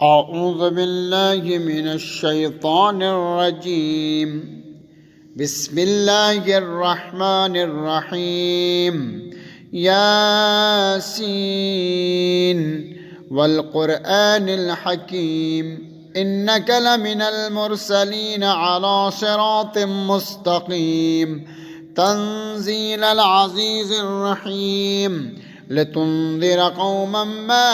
أعوذ بالله من الشيطان الرجيم. بسم الله الرحمن الرحيم. ياسين والقرآن الحكيم إنك لمن المرسلين على صراط مستقيم تنزيل العزيز الرحيم لتنذر قوما ما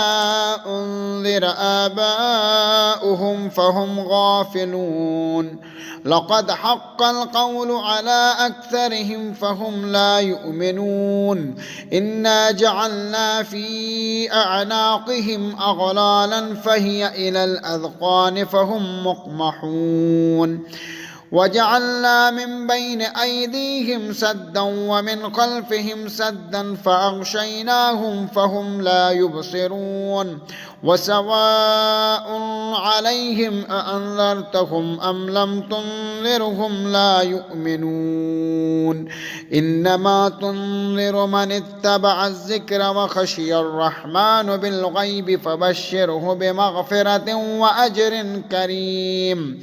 أنذر آباؤهم فهم غافلون لقد حق القول على أكثرهم فهم لا يؤمنون إنا جعلنا في أعناقهم أغلالا فهي إلى الأذقان فهم مقمحون وجعلنا من بين أيديهم سدا ومن خلفهم سدا فأغشيناهم فهم لا يبصرون وسواء عليهم أأنذرتهم أم لم تنذرهم لا يؤمنون إنما تنذر من اتبع الذكر وخشي الرحمن بالغيب فبشره بمغفرة وأجر كريم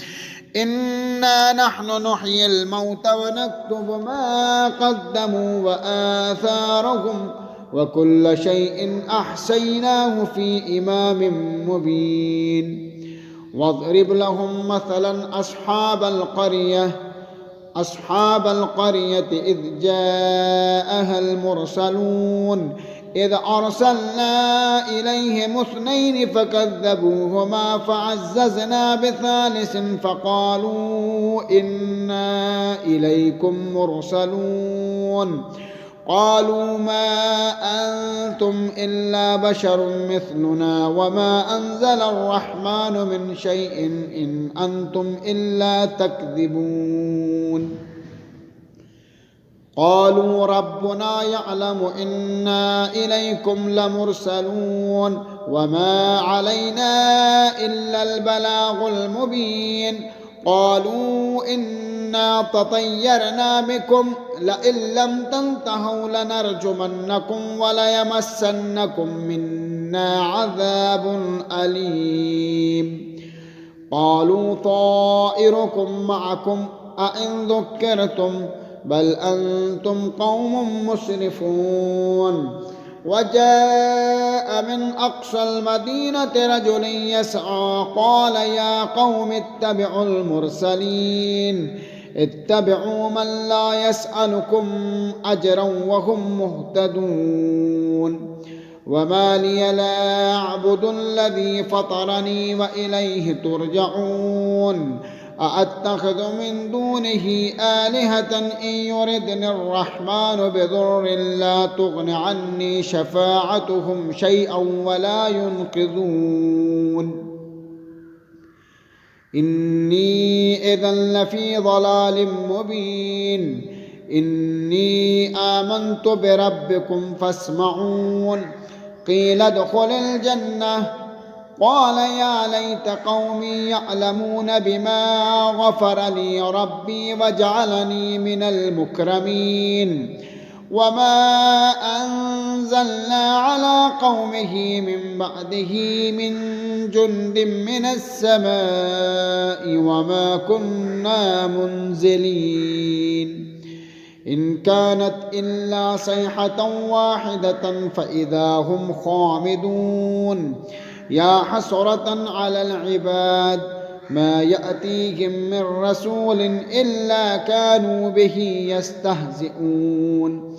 إنا نحن نحيي الموتى ونكتب ما قدموا وآثارهم وكل شيء أحصيناه في إمام مبين واضرب لهم مثلا أصحاب القرية إذ جاءها المرسلون إذ أرسلنا إليهم 2 فكذبوهما فعززنا بثالث فقالوا إنا إليكم مرسلون قالوا ما أنتم إلا بشر مثلنا وما أنزل الرحمن من شيء إن أنتم إلا تكذبون قالوا ربنا يعلم إنا إليكم لمرسلون وما علينا إلا البلاغ المبين قالوا إنا تطيرنا بكم لئن لم تنتهوا لنرجمنكم وليمسنكم منا عذاب أليم قالوا طائركم معكم أئن ذكرتم بل أنتم قوم مسرفون وجاء من أقصى المدينة رجل يسعى قال يا قوم اتبعوا المرسلين اتبعوا من لا يسألكم أجرا وهم مهتدون وما لي لا أعبد الذي فطرني وإليه ترجعون أأتخذ من دونه آلهة إن يردني الرحمن بضر لا تغن عني شفاعتهم شيئا ولا ينقذون إني إذا لفي ضلال مبين إني آمنت بربكم فاسمعون قيل ادخل الجنة قال يا ليت قومي يعلمون بما غفر لي ربي وجعلني من المكرمين وما أنزلنا على قومه من بعده من جند من السماء وما كنا منزلين إن كانت إلا صيحة واحدة فإذا هم خامدون يا حسرة على العباد ما يأتيهم من رسول إلا كانوا به يستهزئون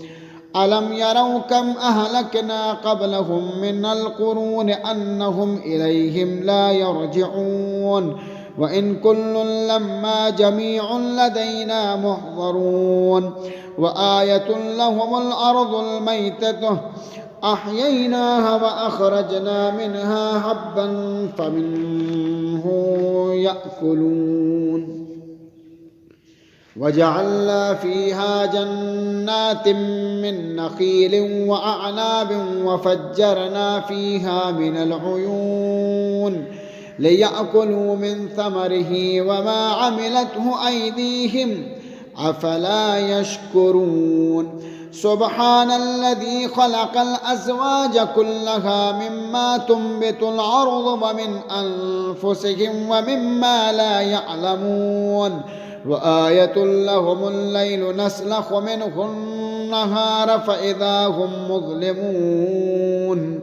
ألم يروا كم أهلكنا قبلهم من القرون أنهم إليهم لا يرجعون وإن كل لما جميع لدينا محضرون وآية لهم الأرض الميتة أحييناها وأخرجنا منها حبا فمنه يأكلون وجعلنا فيها جنات من نخيل وأعناب وفجرنا فيها من العيون ليأكلوا من ثمره وما عملته أيديهم أفلا يشكرون سبحان الذي خلق الأزواج كلها مما تنبت الأرض ومن أنفسهم ومما لا يعلمون وآية لهم الليل نسلخ منه النهار فإذا هم مظلمون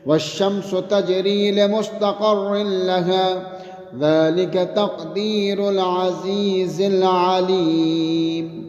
والشمس تجري لمستقر لها ذلك تقدير العزيز العليم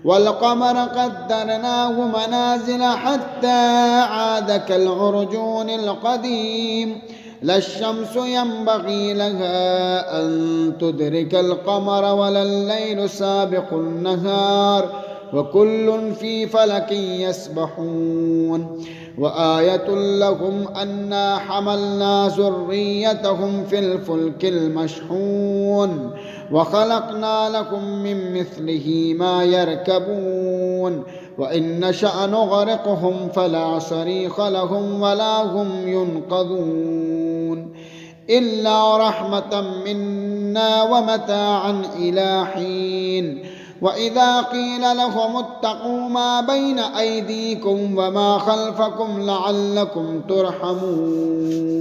والقمر قدرناه منازل حتى عاد كالعرجون القديم لا الشمس ينبغي لها أن تدرك القمر ولا الليل سابق النهار وكل في فلك يسبحون وآية لهم أنا حملنا ذريتهم في الفلك المشحون وخلقنا لكم من مثله ما يركبون وإن نشأ نغرقهم فلا صريخ لهم ولا هم ينقذون إلا رحمة منا ومتاعا إلى حين وإذا قيل لهم اتقوا ما بين أيديكم وما خلفكم لعلكم ترحمون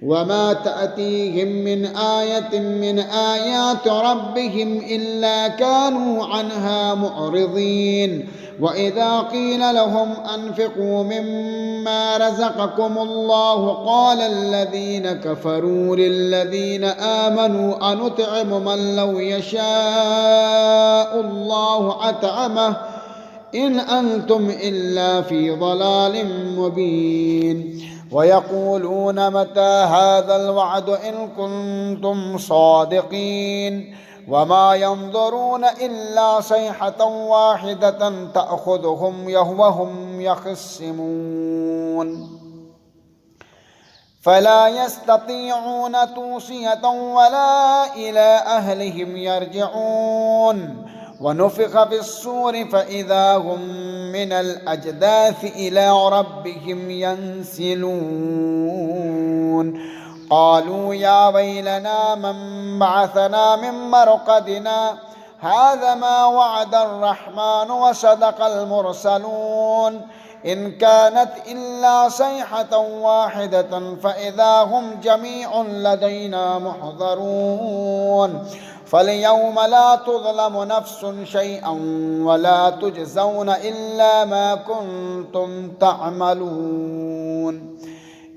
وما تأتيهم من آية من آيات ربهم إلا كانوا عنها معرضين وإذا قيل لهم أنفقوا مما رزقكم الله قال الذين كفروا للذين آمنوا أنطعم من لو يشاء الله أطعمه إن أنتم إلا في ضلال مبين ويقولون متى هذا الوعد إن كنتم صادقين وما ينظرون إلا صيحة واحدة تأخذهم وهم يخصمون فلا يستطيعون توصية ولا إلى أهلهم يرجعون ونفخ في الصور فإذا هم من الأجداث إلى ربهم ينسلون قالوا يا ويلنا من بعثنا من مرقدنا هذا ما وعد الرحمن وصدق المرسلون إن كانت إلا صيحة واحدة فإذا هم جميع لدينا محضرون فاليوم لا تظلم نفس شيئا ولا تجزون إلا ما كنتم تعملون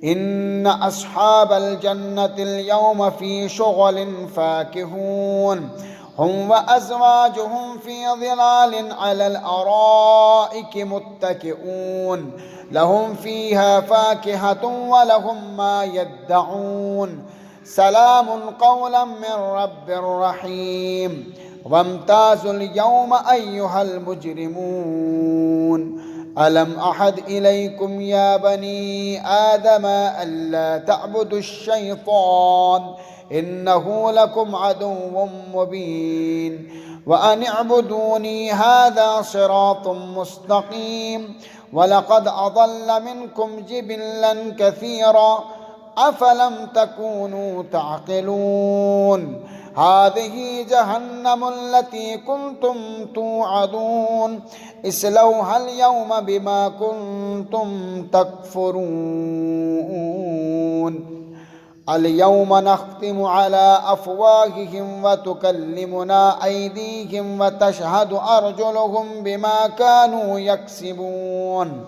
إن أصحاب الجنة اليوم في شغل فاكهون هم وأزواجهم في ظلال على الأرائك متكئون لهم فيها فاكهة ولهم ما يدعون سلام قولا من رب رحيم وامتازوا اليوم أيها المجرمون ألم أحد إليكم يا بني آدم ألا تعبدوا الشيطان إنه لكم عدو مبين وأن اعبدوني هذا صراط مستقيم ولقد أضل منكم جبلا كثيرا أفلم تكونوا تعقلون هذه جهنم التي كنتم توعدون اصلوها اليوم بما كنتم تكفرون اليوم نختم على أفواههم وتكلمنا أيديهم وتشهد أرجلهم بما كانوا يكسبون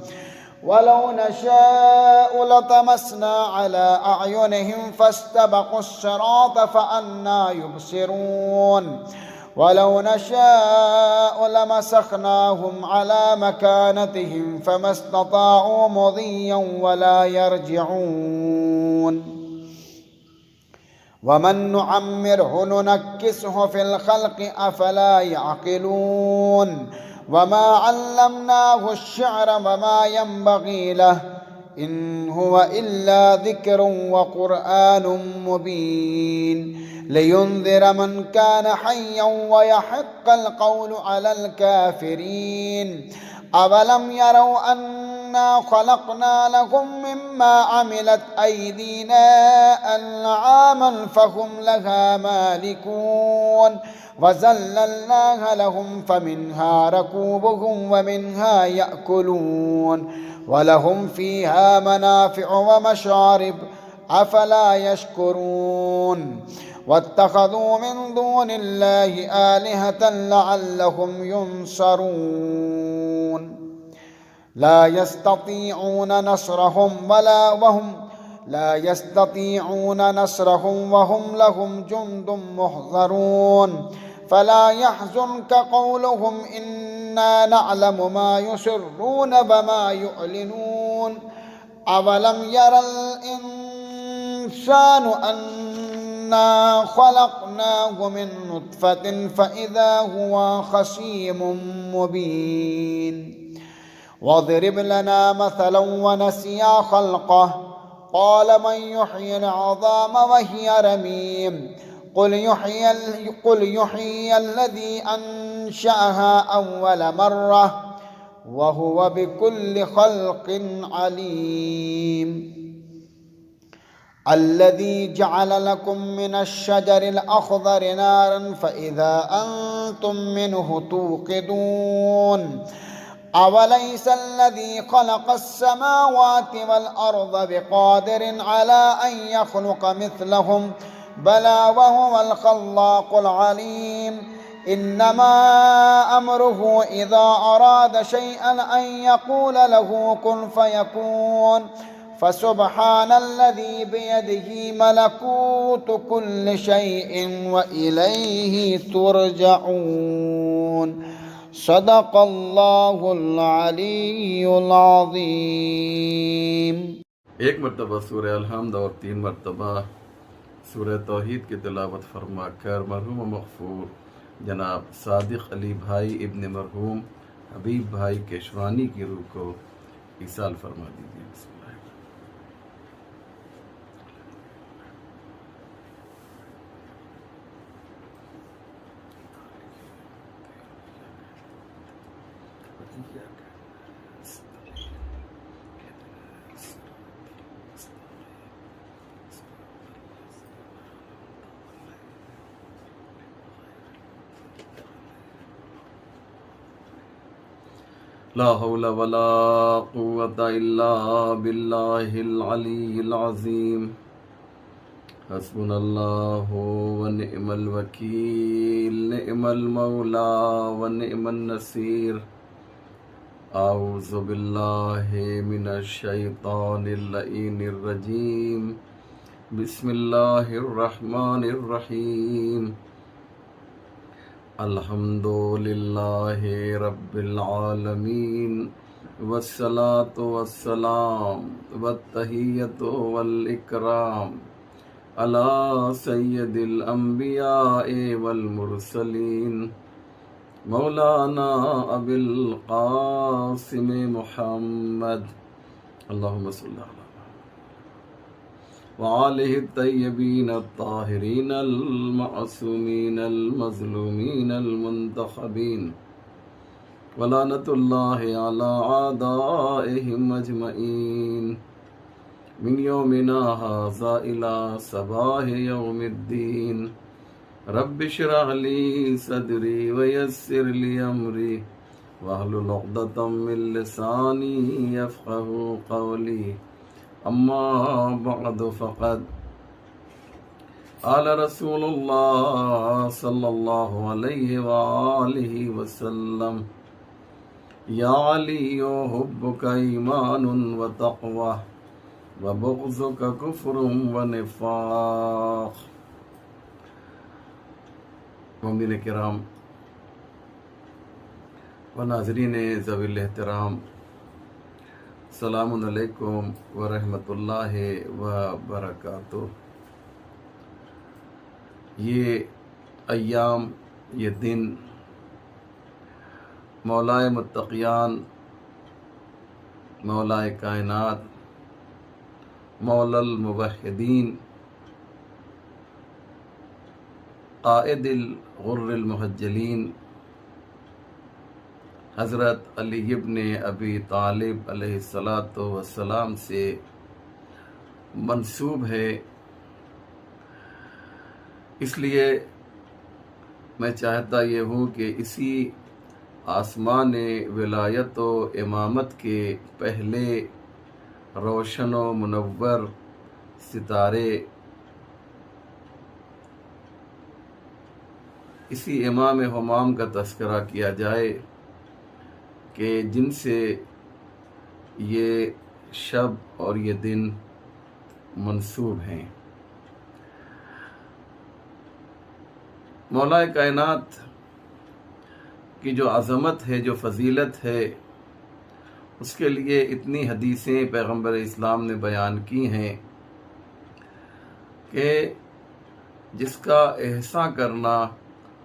ولو نشاء لطمسنا على أعينهم فاستبقوا الصراط فأنى يبصرون ولو نشاء لمسخناهم على مكانتهم فما استطاعوا مضيا ولا يرجعون ومن نعمره ننكسه في الخلق أفلا يعقلون وما علمناه الشعر وما ينبغي له إن هو إلا ذكر وقرآن مبين لينذر من كان حيا ويحق القول على الكافرين أولم يروا أن إنا خلقنا لهم مما عملت أيدينا أنعاما فهم لها مالكون وذللناها لهم فمنها ركوبهم ومنها يأكلون ولهم فيها منافع ومشارب أفلا يشكرون واتخذوا من دون الله آلهة لعلهم ينصرون لا يستطيعون نصرهم وهم لهم جند محضرون فلا يحزنك قولهم إنا نعلم ما يسرون وما يعلنون أولم ير الإنسان أنا خلقناه من نطفة فإذا هو خصيم مبين واضرب لنا مثلا ونسيا خلقه قال من يحيي العظام وهي رميم قل يحيي الذي أنشأها أول مرة وهو بكل خلق عليم الذي جعل لكم من الشجر الأخضر نارا فإذا أنتم منه توقدون أوليس الذي خلق السماوات والأرض بقادر على أن يخلق مثلهم بلى وهو الخلاق العليم إنما أمره إذا أراد شيئا أن يقول له كن فيكون فسبحان الذي بيده ملكوت كل شيء وإليه ترجعون صدق اللہ العلی العظیم۔ ایک مرتبہ سورہ الحمد اور 3 مرتبہ سورہ توحید کی تلاوت فرما کر مرحوم و مغفور جناب صادق علی بھائی ابن مرحوم حبیب بھائی کیشوانی کی روح کو ایصال فرما دیجیے۔ بسم اللہ۔ لا حول ولا قوة إلا بالله العلي العظيم حسبنا الله ونعم الوكيل نعم المولى ونعم النصير أعوذ بالله من الشيطان اللعين الرجيم بسم الله الرحمن الرحيم الحمد للہ رب العالمین والصلاة والسلام والتحیۃ والاکرام علی سید الانبیاء والمرسلین مولانا ابی القاسم محمد اللہم صلی اللہ وآلہ الطیبین الطاہرین المعصومین المظلومین المنتخبین ولعنۃ اللہ علی اعدائہم اجمعین من یومنا ھذا الی صباح یوم الدین رب اشرح لی صدری ویسر لی امری واحلل عقدۃ من لسانی یفقہوا قولی اما بعد فقد قال رسول اللہ صلی اللہ علیہ وآلہ وسلم یا علی حبک ایمان و تقوی و بغضک کفر و نفاق۔ مؤمنین کرام و ناظرین ذوی الاحترام، السلام علیکم ورحمۃ اللہ وبرکاتہ۔ یہ ایام، یہ دن مولائے متقیان، مولائے کائنات، مولا الموحدین، قائد الغر المحجلین حضرت علی ابن ابی طالب علیہ الصلاۃ والسلام سے منسوب ہے۔ اس لیے میں چاہتا یہ ہوں کہ اسی آسمان ولایت و امامت کے پہلے روشن و منور ستارے اسی امام ہمام کا تذکرہ کیا جائے کہ جن سے یہ شب اور یہ دن منسوب ہیں۔ مولا کائنات کی جو عظمت ہے، جو فضیلت ہے، اس کے لیے اتنی حدیثیں پیغمبر اسلام نے بیان کی ہیں کہ جس کا احصاء کرنا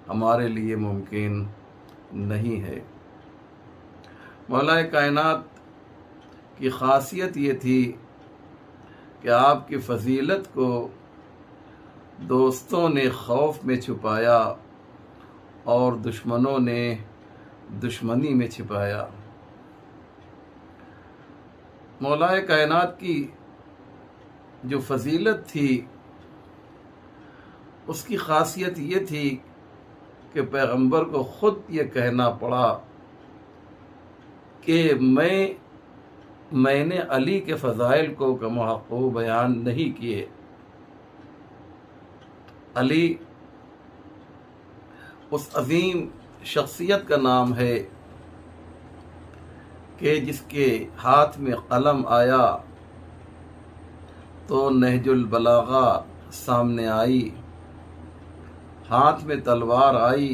ہمارے لیے ممکن نہیں ہے۔ مولا کائنات کی خاصیت یہ تھی کہ آپ کی فضیلت کو دوستوں نے خوف میں چھپایا اور دشمنوں نے دشمنی میں چھپایا۔ مولا کائنات کی جو فضیلت تھی اس کی خاصیت یہ تھی کہ پیغمبر کو خود یہ کہنا پڑا کہ میں نے علی کے فضائل کو کم و حق بیان نہیں کیے۔ علی اس عظیم شخصیت کا نام ہے کہ جس کے ہاتھ میں قلم آیا تو نہج البلاغہ سامنے آئی، ہاتھ میں تلوار آئی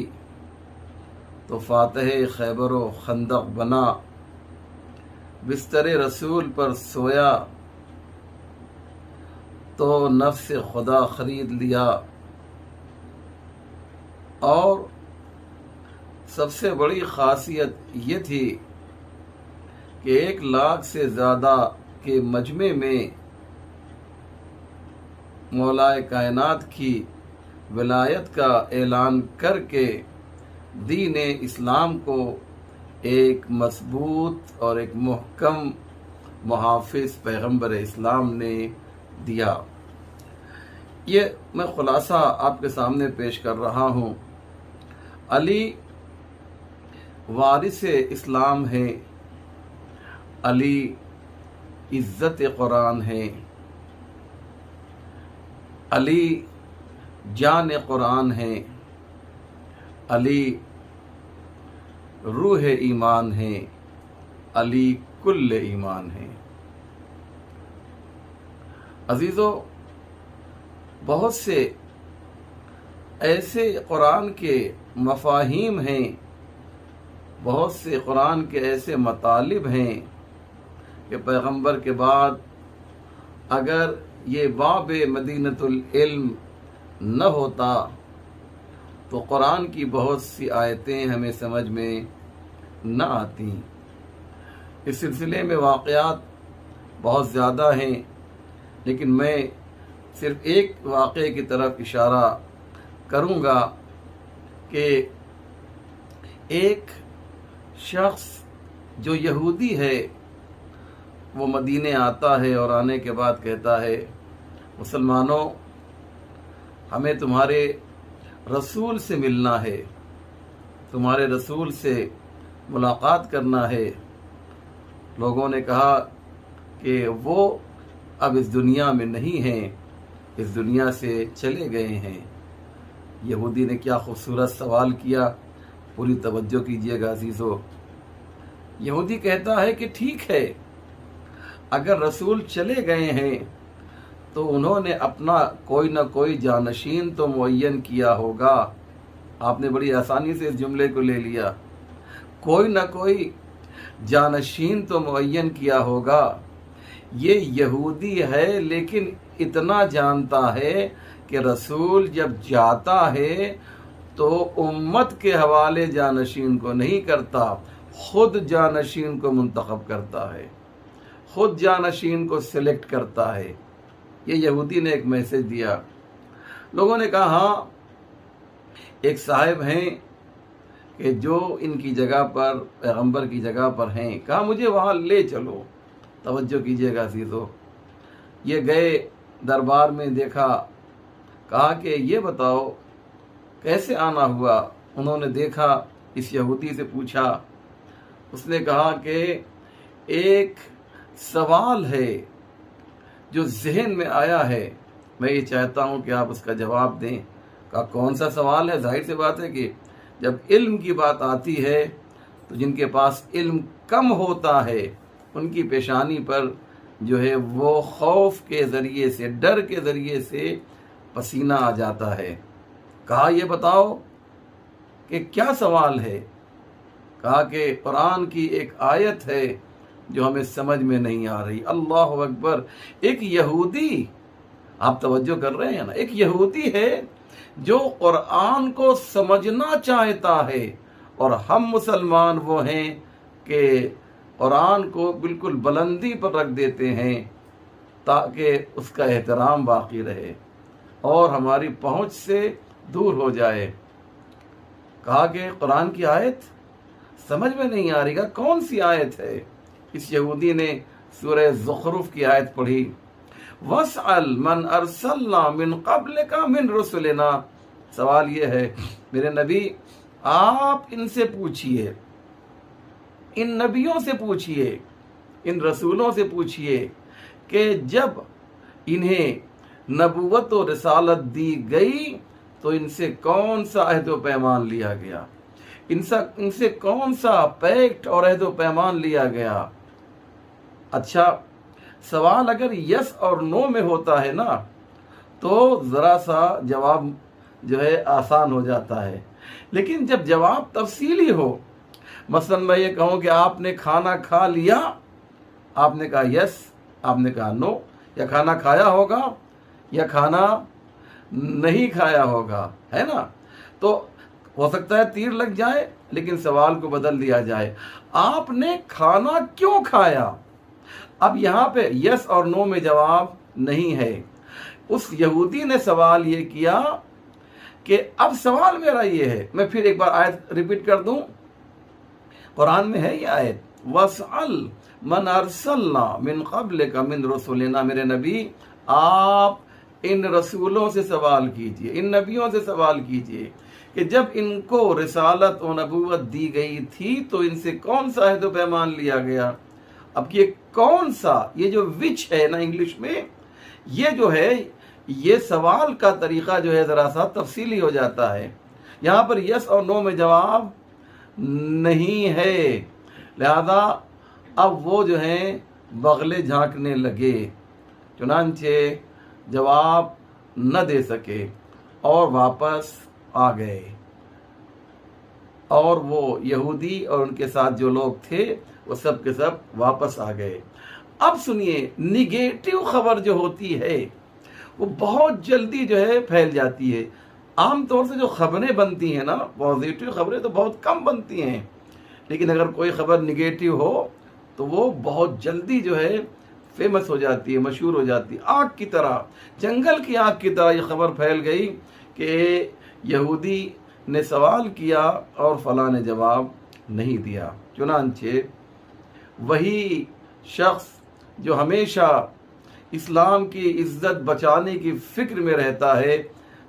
تو فاتح خیبر و خندق بنا، بستر رسول پر سویا تو نفس خدا خرید لیا، اور سب سے بڑی خاصیت یہ تھی کہ 1 لاکھ سے زیادہ کے مجمع میں مولا کائنات کی ولایت کا اعلان کر کے دین اسلام کو ایک مضبوط اور ایک محکم محافظ پیغمبر اسلام نے دیا۔ یہ میں خلاصہ آپ کے سامنے پیش کر رہا ہوں۔ علی وارث اسلام ہیں، علی عزت قرآن ہیں، علی جان قرآن ہیں، علی روح ایمان ہیں، علی کل ایمان ہیں۔ عزیزو، بہت سے ایسے قرآن کے مفاہیم ہیں، بہت سے قرآن کے ایسے مطالب ہیں کہ پیغمبر کے بعد اگر یہ باب مدینۃ العلم نہ ہوتا تو قرآن کی بہت سی آیتیں ہمیں سمجھ میں نہ آتی۔ اس سلسلے میں واقعات بہت زیادہ ہیں، لیکن میں صرف ایک واقعے کی طرف اشارہ کروں گا کہ ایک شخص جو یہودی ہے وہ مدینے آتا ہے اور آنے کے بعد کہتا ہے، مسلمانوں، ہمیں تمہارے رسول سے ملنا ہے، تمہارے رسول سے ملاقات کرنا ہے۔ لوگوں نے کہا کہ وہ اب اس دنیا میں نہیں ہیں، اس دنیا سے چلے گئے ہیں۔ یہودی نے کیا خوبصورت سوال کیا، پوری توجہ کیجیے گا عزیزو۔ یہودی کہتا ہے کہ ٹھیک ہے، اگر رسول چلے گئے ہیں تو انہوں نے اپنا کوئی نہ کوئی جانشین تو معین کیا ہوگا۔ آپ نے بڑی آسانی سے اس جملے کو لے لیا، کوئی نہ کوئی جانشین تو معین کیا ہوگا۔ یہ یہودی ہے لیکن اتنا جانتا ہے کہ رسول جب جاتا ہے تو امت کے حوالے جانشین کو نہیں کرتا، خود جانشین کو منتخب کرتا ہے، خود جانشین کو سلیکٹ کرتا ہے۔ یہ یہودی نے ایک میسج دیا۔ لوگوں نے کہا ہاں، ایک صاحب ہیں کہ جو ان کی جگہ پر پیغمبر کی جگہ پر ہیں، کہا مجھے وہاں لے چلو۔ توجہ کیجئے گا عزیزو، یہ گئے دربار میں، دیکھا، کہا کہ یہ بتاؤ کیسے آنا ہوا؟ انہوں نے دیکھا، اس یہودی سے پوچھا، اس نے کہا کہ ایک سوال ہے جو ذہن میں آیا ہے، میں یہ چاہتا ہوں کہ آپ اس کا جواب دیں۔ کہا کون سا سوال ہے؟ ظاہر سی بات ہے کہ جب علم کی بات آتی ہے تو جن کے پاس علم کم ہوتا ہے ان کی پیشانی پر جو ہے وہ خوف کے ذریعے سے، ڈر کے ذریعے سے پسینہ آ جاتا ہے۔ کہا یہ بتاؤ کہ کیا سوال ہے؟ کہا کہ قرآن کی ایک آیت ہے جو ہمیں سمجھ میں نہیں آ رہی۔ اللہ اکبر! ایک یہودی، آپ توجہ کر رہے ہیں نا، ایک یہودی ہے جو قرآن کو سمجھنا چاہتا ہے، اور ہم مسلمان وہ ہیں کہ قرآن کو بالکل بلندی پر رکھ دیتے ہیں تاکہ اس کا احترام باقی رہے اور ہماری پہنچ سے دور ہو جائے۔ کہا کہ قرآن کی آیت سمجھ میں نہیں آ رہی گا، کون سی آیت ہے؟ اس یہودی نے سورہ زخرف کی آیت پڑھی، وَاسْأَلْ مَنْ أَرْسَلْنَا مِنْ قَبْلِكَ مِنْ رُسُلِنَا۔ سوال یہ ہے میرے نبی، آپ ان سے پوچھئے، ان نبیوں سے پوچھئے، ان رسولوں سے پوچھئے کہ جب انہیں نبوت و رسالت دی گئی تو ان سے کون سا عہد و پیمان لیا گیا، ان سے کون سا پیکٹ اور عہد و پیمان لیا گیا۔ اچھا، سوال اگر یس اور نو میں ہوتا ہے نا تو ذرا سا جواب جو ہے آسان ہو جاتا ہے، لیکن جب جواب تفصیلی ہو، مثلا میں یہ کہوں کہ آپ نے کھانا کھا لیا، آپ نے کہا یس، آپ نے کہا نو، یا کھانا کھایا ہوگا یا کھانا نہیں کھایا ہوگا، ہے نا؟ تو ہو سکتا ہے تیر لگ جائے لیکن سوال کو بدل دیا جائے، آپ نے کھانا کیوں کھایا؟ اب یہاں پہ یس اور نو میں جواب نہیں ہے۔ اس یہودی نے سوال یہ کیا کہ اب سوال میرا یہ ہے، میں پھر ایک بار آیت ریپیٹ کر دوں، قرآن میں ہے یہ آیت، وَاسْأَلْ مَنْ أَرْسَلْنَا مِنْ قَبْلِكَ مِنْ رُسُلِنَا۔ میرے نبی، آپ ان رسولوں سے سوال کیجئے، ان نبیوں سے سوال کیجئے کہ جب ان کو رسالت و نبوت دی گئی تھی تو ان سے کون سا عہد و پیمان لیا گیا۔ اب یہ کون سا، یہ جو وچ ہے نا انگلش میں، یہ جو ہے یہ سوال کا طریقہ جو ہے ذرا سا تفصیلی ہو جاتا ہے، یہاں پر یس اور نو میں جواب نہیں ہے، لہذا اب وہ جو ہیں بغلے جھانکنے لگے، چنانچہ جواب نہ دے سکے اور واپس آ گئے، اور وہ یہودی اور ان کے ساتھ جو لوگ تھے وہ سب کے سب واپس آ گئے۔ اب سنیے، نگیٹو خبر جو ہوتی ہے وہ بہت جلدی جو ہے پھیل جاتی ہے۔ عام طور سے جو خبریں بنتی ہیں نا، پازیٹیو خبریں تو بہت کم بنتی ہیں، لیکن اگر کوئی خبر نگیٹو ہو تو وہ بہت جلدی جو ہے فیمس ہو جاتی ہے، مشہور ہو جاتی ہے، آگ کی طرح، جنگل کی آگ کی طرح یہ خبر پھیل گئی کہ یہودی نے سوال کیا اور فلاں نے جواب نہیں دیا۔ چنانچہ وہی شخص جو ہمیشہ اسلام کی عزت بچانے کی فکر میں رہتا ہے،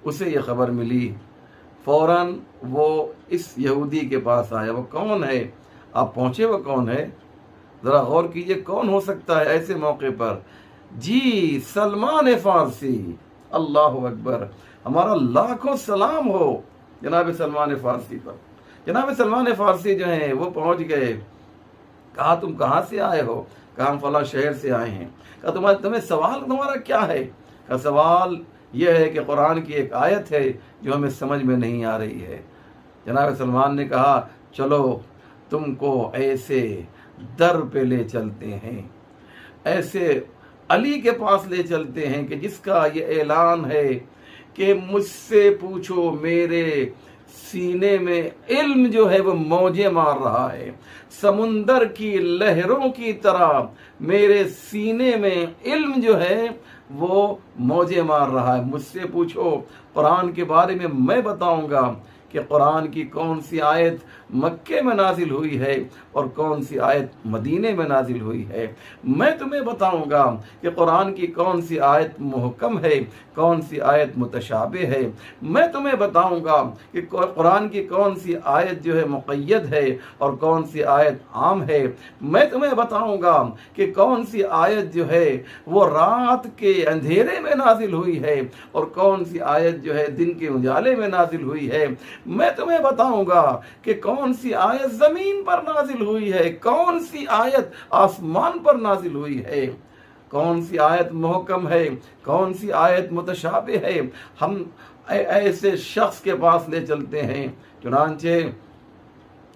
اسے یہ خبر ملی، فوراً وہ اس یہودی کے پاس آیا۔ وہ کون ہے؟ آپ پہنچے، وہ کون ہے؟ ذرا غور کیجئے، کون ہو سکتا ہے ایسے موقع پر؟ جی، سلمان فارسی۔ اللہ اکبر! ہمارا لاکھوں سلام ہو جناب سلمان فارسی پر۔ جناب سلمان فارسی جو ہیں وہ پہنچ گئے، کہا تم کہاں سے آئے ہو؟ کہا ہم فلاں شہر سے آئے ہیں۔ کہا تمہیں سوال تمہارا کیا ہے؟ کہا سوال یہ ہے کہ قرآن کی ایک آیت ہے جو ہمیں سمجھ میں نہیں آ رہی ہے۔ جناب سلمان نے کہا چلو تم کو ایسے در پہ لے چلتے ہیں، ایسے علی کے پاس لے چلتے ہیں کہ جس کا یہ اعلان ہے کہ مجھ سے پوچھو، میرے سینے میں علم جو ہے وہ موجیں مار رہا ہے، سمندر کی لہروں کی طرح میرے سینے میں علم جو ہے وہ موجیں مار رہا ہے۔ مجھ سے پوچھو قرآن کے بارے میں بتاؤں گا کہ قرآن کی کون سی آیت مکے میں نازل ہوئی ہے اور کون سی آیت مدینے میں نازل ہوئی ہے۔ میں تمہیں بتاؤں گا کہ قرآن کی کون سی آیت محکم ہے، کون سی آیت متشابہ ہے۔ میں تمہیں بتاؤں گا کہ قرآن کی کون سی آیت جو ہے مقید ہے اور کون سی آیت عام ہے۔ میں تمہیں بتاؤں گا کہ کون سی آیت جو ہے وہ رات کے اندھیرے میں نازل ہوئی ہے اور کون سی آیت جو ہے دن کے اجالے میں نازل ہوئی ہے۔ میں تمہیں بتاؤں گا کہ کون سی آیت زمین پر نازل ہوئی ہے، کون سی آیت آسمان پر نازل ہوئی ہے، کون سی آیت محکم ہے، کون سی آیت متشابہ ہے۔ ہم ایسے شخص کے پاس لے چلتے ہیں۔ چنانچہ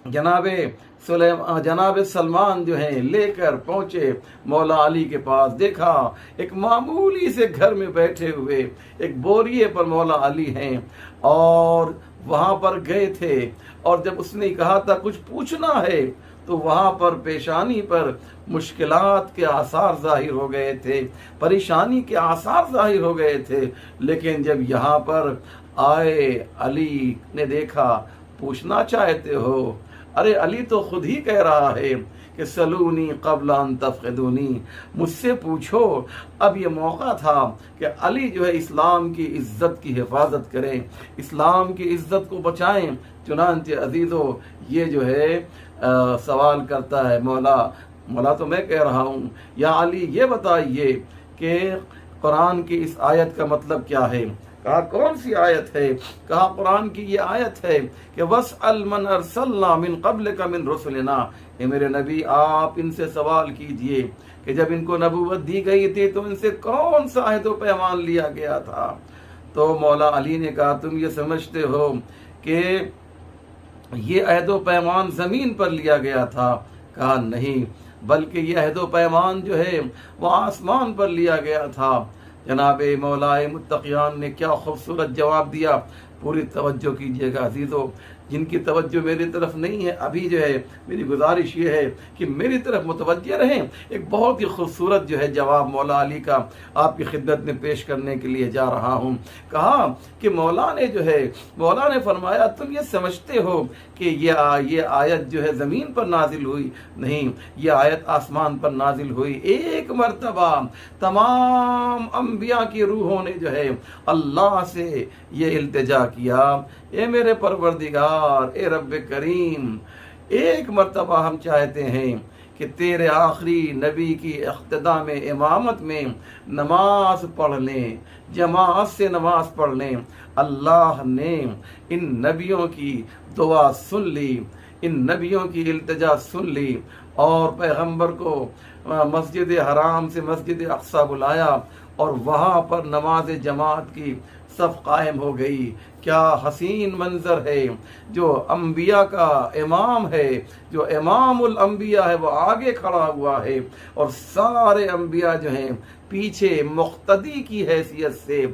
جناب سلمان جو ہیں لے کر پہنچے مولا علی کے پاس، دیکھا ایک معمولی سے گھر میں بیٹھے ہوئے ایک بوریے پر مولا علی ہیں، اور وہاں پر گئے تھے، اور جب اس نے کہا تھا کچھ پوچھنا ہے تو وہاں پر پیشانی پر مشکلات کے آثار ظاہر ہو گئے تھے، پریشانی کے آثار ظاہر ہو گئے تھے۔ لیکن جب یہاں پر آئے علی نے دیکھا، پوچھنا چاہتے ہو؟ ارے علی تو خود ہی کہہ رہا ہے کہ سلونی قبل ان تفقدونی، مجھ سے پوچھو۔ اب یہ موقع تھا کہ علی جو ہے اسلام کی عزت کی حفاظت کریں، اسلام کی عزت کو بچائیں۔ چنانچہ عزیزو یہ جو ہے سوال کرتا ہے، مولا تو میں کہہ رہا ہوں، یا علی یہ بتائیے کہ قرآن کی اس آیت کا مطلب کیا ہے؟ کہا کون سی آیت ہے؟ کہا قرآن کی یہ آیت ہے کہ وَاسْأَلْ مَنْ أَرْسَلْنَا مِنْ قَبْلِكَ مِنْ رُسُلِنَا، اے میرے نبی آپ ان سے سوال کیجئے کہ جب ان کو نبوت دی گئی تھی تو ان سے کون سا عہد و پیمان لیا گیا تھا؟ تو مولا علی نے کہا تم یہ سمجھتے ہو کہ یہ عہد و پیمان زمین پر لیا گیا تھا؟ کہا نہیں، بلکہ یہ عہد و پیمان جو ہے وہ آسمان پر لیا گیا تھا۔ جناب مولا متقیان نے کیا خوبصورت جواب دیا، پوری توجہ کیجیے گا عزیزو۔ جن کی توجہ میری طرف نہیں ہے، ابھی جو ہے میری گزارش یہ ہے کہ میری طرف متوجہ رہیں۔ ایک بہت ہی خوبصورت جو ہے جواب مولا علی کا آپ کی خدمت میں پیش کرنے کے لیے جا رہا ہوں۔ کہا کہ مولا نے فرمایا تم یہ سمجھتے ہو کہ یہ آیت جو ہے زمین پر نازل ہوئی؟ نہیں، یہ آیت آسمان پر نازل ہوئی۔ ایک مرتبہ تمام انبیاء کی روحوں نے جو ہے اللہ سے یہ التجا کیا، اے میرے پروردگار، اے رب کریم، ایک مرتبہ ہم چاہتے ہیں کہ تیرے آخری نبی کی اقتداء میں، امامت میں نماز پڑھ لیں، جماعت سے نماز پڑھ لیں۔ اللہ نے ان نبیوں کی دعا سن لی، ان نبیوں کی التجا سن لی، اور پیغمبر کو مسجد حرام سے مسجد اقصی بلایا، اور وہاں پر نماز جماعت کی صف قائم ہو گئی۔ کیا حسین منظر ہے، جو انبیاء کا امام ہے، جو امام الانبیاء ہے، وہ آگے کھڑا ہوا ہے، اور سارے انبیاء جو ہیں پیچھے مقتدی کی حیثیت سے،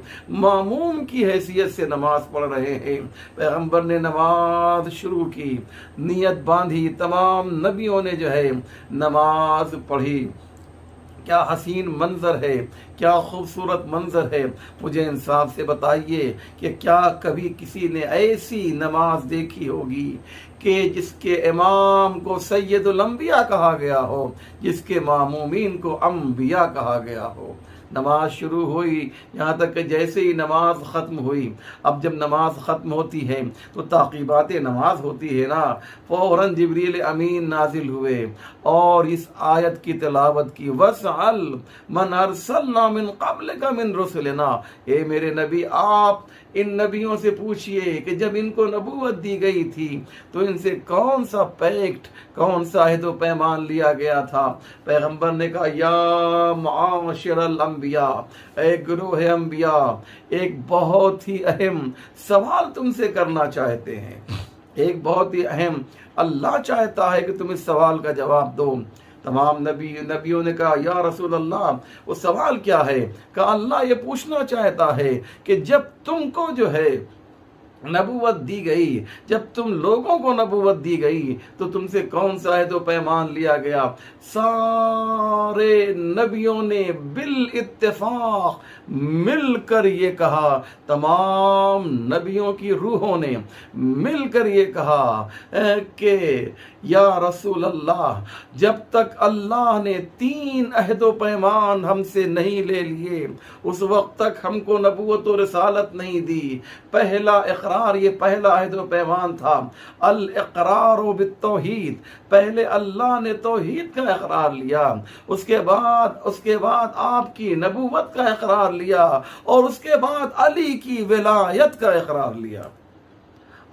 ماموم کی حیثیت سے نماز پڑھ رہے ہیں۔ پیغمبر نے نماز شروع کی، نیت باندھی، تمام نبیوں نے جو ہے نماز پڑھی۔ کیا حسین منظر ہے، کیا خوبصورت منظر ہے۔ مجھے انصاف سے بتائیے کہ کیا کبھی کسی نے ایسی نماز دیکھی ہوگی کہ جس کے امام کو سید الانبیاء کہا گیا ہو، جس کے مامومین کو انبیاء کہا گیا ہو؟ نماز شروع ہوئی، یہاں تک کہ جیسے ہی نماز ختم ہوئی، اب جب نماز ختم ہوتی ہے تو تعقیبات نماز ہوتی ہے نا، فوراً جبریل امین نازل ہوئے اور اس آیت کی تلاوت کی، وَاسْأَلْ مَنْ أَرْسَلْنَا مِنْ قَبْلِكَ مِنْ رُسُلِنَا، اے میرے نبی آپ ان نبیوں سے پوچھئے کہ جب ان کو نبوت دی گئی تھی تو ان سے کون سا پیکٹ، کون سا عہد و پیمان لیا گیا تھا؟ پیغمبر نے کہا یا معاشر الانبیاء، اے گروہ انبیاء، ایک بہت ہی اہم سوال تم سے کرنا چاہتے ہیں، ایک بہت ہی اہم، اللہ چاہتا ہے کہ تم اس سوال کا جواب دو۔ تمام نبیوں نے کہا یا رسول اللہ وہ سوال کیا ہے؟ کہا اللہ یہ پوچھنا چاہتا ہے کہ جب تم کو جو ہے نبوت دی گئی، جب تم لوگوں کو نبوت دی گئی تو تم سے کون سا عہد و پیمان لیا گیا؟ سارے نبیوں نے بالاتفاق مل کر یہ کہا، تمام نبیوں کی روحوں نے مل کر یہ کہا کہ یا رسول اللہ، جب تک اللہ نے 3 عہد و پیمان ہم سے نہیں لے لیے اس وقت تک ہم کو نبوت و رسالت نہیں دی۔ پہلا اقرار، یہ پہلا عہد و پیمان تھا، الاقرار بالتوحید، پہلے اللہ نے توحید کا اقرار لیا، اس کے بعد آپ کی نبوت کا اقرار لیا، اور اس کے بعد علی کی ولایت کا اقرار لیا۔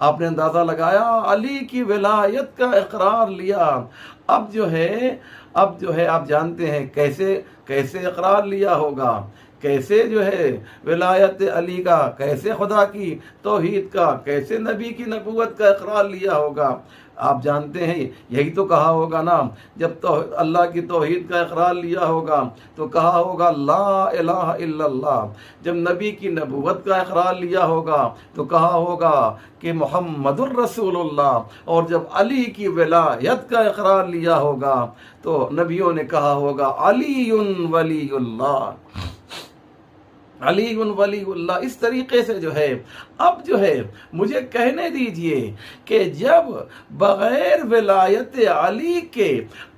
آپ نے اندازہ لگایا، علی کی ولایت کا اقرار لیا۔ اب جو ہے آپ جانتے ہیں کیسے اقرار لیا ہوگا، کیسے جو ہے ولایت علی کا، کیسے خدا کی توحید کا، کیسے نبی کی نبوت کا اقرار لیا ہوگا۔ آپ جانتے ہیں یہی تو کہا ہوگا نا، جب تو اللہ کی توحید کا اقرار لیا ہوگا تو کہا ہوگا لا الہ الا اللہ، جب نبی کی نبوت کا اقرار لیا ہوگا تو کہا ہوگا کہ محمد الرسول اللہ، اور جب علی کی ولایت کا اقرار لیا ہوگا تو نبیوں نے کہا ہوگا علی ولی اللہ، علی ولی اللہ۔ اس طریقے سے جو ہے اب جو ہے مجھے کہنے دیجئے کہ جب بغیر ولایت علی کے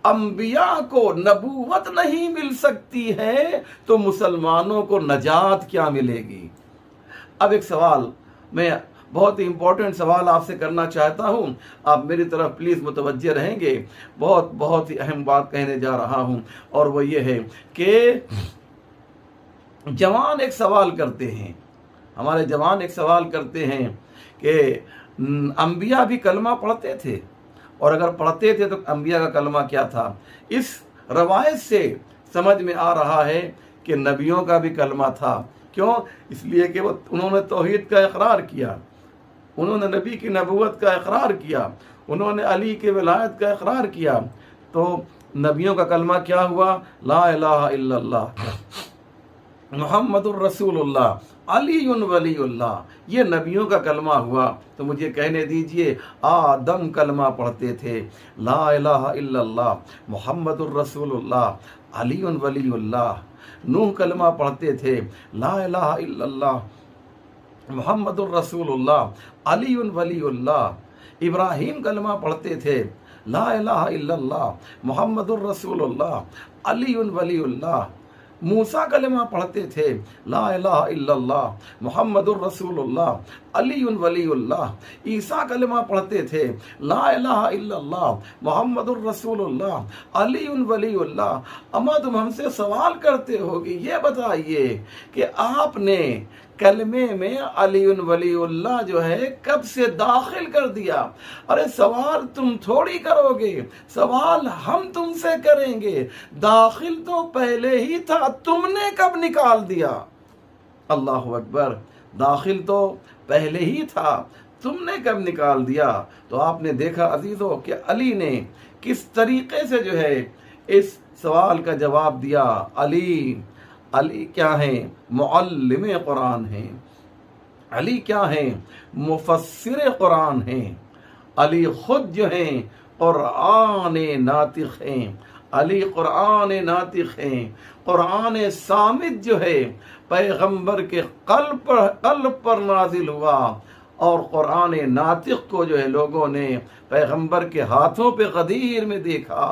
انبیاء کو نبوت نہیں مل سکتی ہے تو مسلمانوں کو نجات کیا ملے گی؟ اب ایک سوال میں بہت ہی امپورٹنٹ سوال آپ سے کرنا چاہتا ہوں، آپ میری طرف پلیز متوجہ رہیں گے، بہت ہی اہم بات کہنے جا رہا ہوں، اور وہ یہ ہے کہ جوان ایک سوال کرتے ہیں، ہمارے جوان ایک سوال کرتے ہیں کہ انبیاء بھی کلمہ پڑھتے تھے، اور اگر پڑھتے تھے تو انبیاء کا کلمہ کیا تھا؟ اس روایت سے سمجھ میں آ رہا ہے کہ نبیوں کا بھی کلمہ تھا۔ کیوں؟ اس لیے کہ انہوں نے توحید کا اقرار کیا، انہوں نے نبی کی نبوت کا اقرار کیا، انہوں نے علی کی ولایت کا اقرار کیا، تو نبیوں کا کلمہ کیا ہوا؟ لا الہ الا اللہ، محمد الرسول اللہ، علی ولی اللہ، یہ نبیوں کا کلمہ ہوا۔ تو مجھے کہنے دیجئے، آدم کلمہ پڑھتے تھے، لا الہ الا اللہ، محمد الرسول اللہ، علی ولی اللہ۔ نوح کلمہ پڑھتے تھے، لا الہ الا اللہ، محمد الرسول اللہ، علی ولی اللہ۔ ابراہیم کلمہ پڑھتے تھے، لا الہ الا اللہ، محمد الرسول اللہ، علی ولی اللہ۔ موسیٰ کلمہ پڑھتے تھے، لا الہ الا اللہ، محمد الرسول اللہ، علی ولی اللہ۔ عیسیٰ کلمہ پڑھتے تھے، لا الہ الا اللہ، محمد الرسول اللہ، علی ولی اللہ۔ اما تم ہم سے سوال کرتے ہو کہ یہ بتائیے کہ آپ نے کلمے میں علی ولی اللہ جو ہے کب سے داخل کر دیا؟ ارے سوال تم تھوڑی کرو گے، سوال ہم تم سے کریں گے، داخل تو پہلے ہی تھا، تم نے کب نکال دیا؟ اللہ اکبر، داخل تو پہلے ہی تھا، تم نے کب نکال دیا؟ تو آپ نے دیکھا عزیزو کہ علی نے کس طریقے سے جو ہے اس سوال کا جواب دیا۔ علی کیا ہیں؟ معلم قرآن ہیں۔ علی کیا ہیں؟ مفسر قرآن ہیں۔ علی خود جو ہیں قرآن ناطق ہیں۔ علی قرآن ناطق ہیں۔ قرآن صامت جو ہے پیغمبر کے قلب پر نازل ہوا، اور قرآن ناطق کو جو ہے لوگوں نے پیغمبر کے ہاتھوں پہ غدیر میں دیکھا،